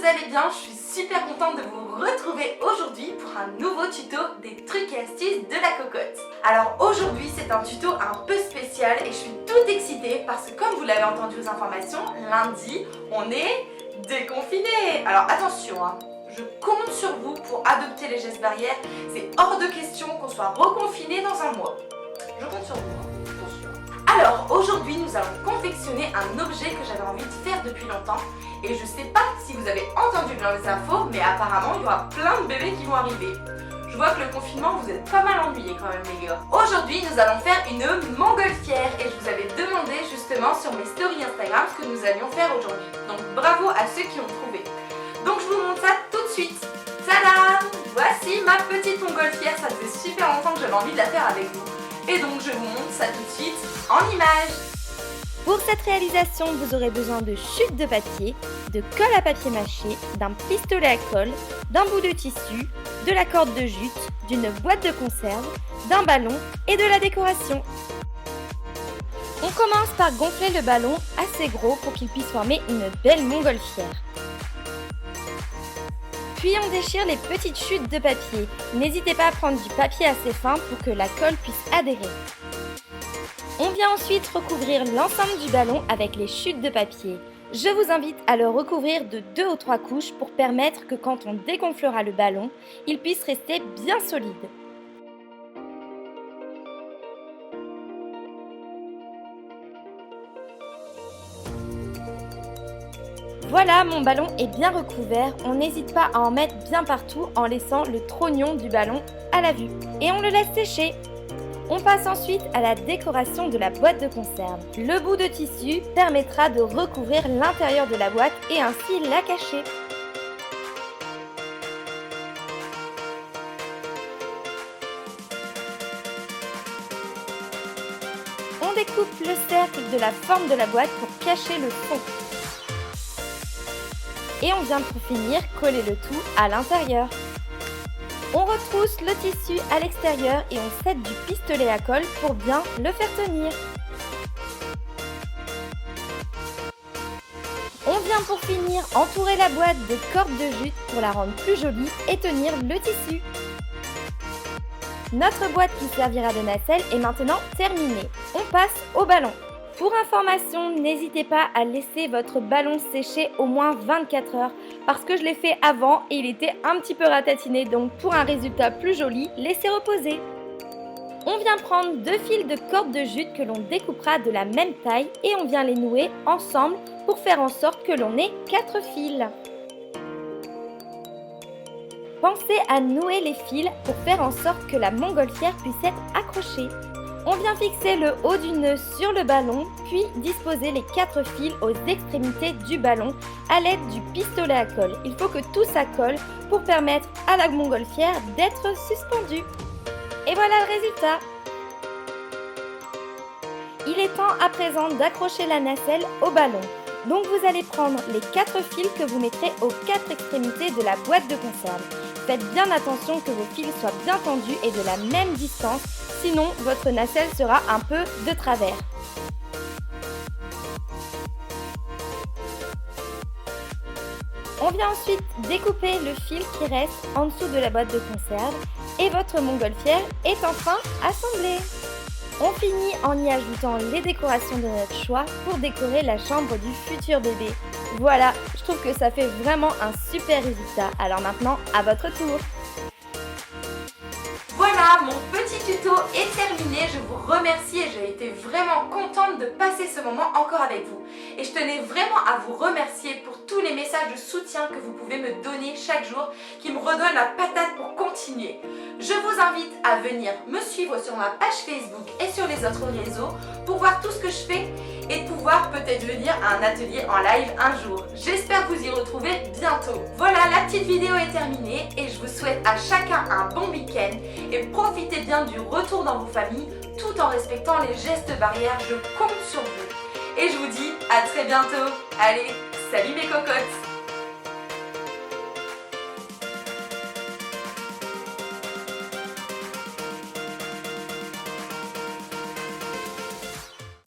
allez bien, je suis super contente de vous retrouver aujourd'hui pour un nouveau tuto des trucs et astuces de la cocotte. Alors aujourd'hui c'est un tuto un peu spécial et je suis toute excitée parce que comme vous l'avez entendu aux informations, lundi on est déconfiné. Alors attention je compte sur vous pour adopter les gestes barrières, c'est hors de question qu'on soit reconfiné dans un mois. Je compte sur vous, attention. Alors aujourd'hui nous allons confectionner un objet que j'avais envie de faire depuis longtemps et je sais pas si vous avez entendu dans les infos mais apparemment il y aura plein de bébés qui vont arriver. Je vois que le confinement vous êtes pas mal ennuyés quand même les gars. Aujourd'hui nous allons faire une montgolfière et je vous avais demandé justement sur mes stories Instagram ce que nous allions faire aujourd'hui. Donc bravo à ceux qui ont trouvé. Donc je vous montre ça tout de suite. Tadam! Voici ma petite montgolfière, ça faisait super longtemps que j'avais envie de la faire avec vous. Et donc je vous montre ça tout de suite en images. Pour cette réalisation, vous aurez besoin de chutes de papier, de colle à papier mâché, d'un pistolet à colle, d'un bout de tissu, de la corde de jute, d'une boîte de conserve, d'un ballon et de la décoration. On commence par gonfler le ballon assez gros pour qu'il puisse former une belle montgolfière. Puis on déchire les petites chutes de papier. N'hésitez pas à prendre du papier assez fin pour que la colle puisse adhérer. On vient ensuite recouvrir l'ensemble du ballon avec les chutes de papier. Je vous invite à le recouvrir de 2 ou 3 couches pour permettre que quand on dégonflera le ballon, il puisse rester bien solide. Voilà, mon ballon est bien recouvert. On n'hésite pas à en mettre bien partout en laissant le trognon du ballon à la vue. Et on le laisse sécher. On passe ensuite à la décoration de la boîte de conserve. Le bout de tissu permettra de recouvrir l'intérieur de la boîte et ainsi la cacher. On découpe le cercle de la forme de la boîte pour cacher le fond. Et on vient pour finir coller le tout à l'intérieur. On retrousse le tissu à l'extérieur et on set du pistolet à colle pour bien le faire tenir. On vient pour finir entourer la boîte de cordes de jute pour la rendre plus jolie et tenir le tissu. Notre boîte qui servira de nacelle est maintenant terminée. On passe au ballon. Pour information, n'hésitez pas à laisser votre ballon sécher au moins 24 heures parce que je l'ai fait avant et il était un petit peu ratatiné, donc pour un résultat plus joli, laissez reposer. On vient prendre 2 fils de corde de jute que l'on découpera de la même taille et on vient les nouer ensemble pour faire en sorte que l'on ait 4 fils. Pensez à nouer les fils pour faire en sorte que la montgolfière puisse être accrochée. On vient fixer le haut du nœud sur le ballon, puis disposer les 4 fils aux extrémités du ballon à l'aide du pistolet à colle. Il faut que tout ça colle pour permettre à la montgolfière d'être suspendue. Et voilà le résultat. Il est temps à présent d'accrocher la nacelle au ballon. Donc vous allez prendre les 4 fils que vous mettrez aux 4 extrémités de la boîte de conserve. Faites bien attention que vos fils soient bien tendus et de la même distance, sinon votre nacelle sera un peu de travers. On vient ensuite découper le fil qui reste en dessous de la boîte de conserve et votre montgolfière est enfin assemblée. On finit en y ajoutant les décorations de notre choix pour décorer la chambre du futur bébé. Voilà, je trouve que ça fait vraiment un super résultat. Alors maintenant, à votre tour. Voilà, mon petit tuto est terminé. Je vous remercie et j'ai été vraiment contente de passer ce moment encore avec vous. Et je tenais vraiment à vous remercier pour tous les messages de soutien que vous pouvez me donner chaque jour qui me redonnent la patate pour continuer. Je vous invite à venir me suivre sur ma page Facebook et sur les autres réseaux pour voir tout ce que je fais et pouvoir peut-être venir à un atelier en live un jour. J'espère vous y retrouver bientôt. Voilà, la petite vidéo est terminée et je vous souhaite à chacun un bon week-end et profitez bien du retour dans vos familles tout en respectant les gestes barrières. Je compte sur vous. Et je vous dis à très bientôt. Allez, salut mes cocottes!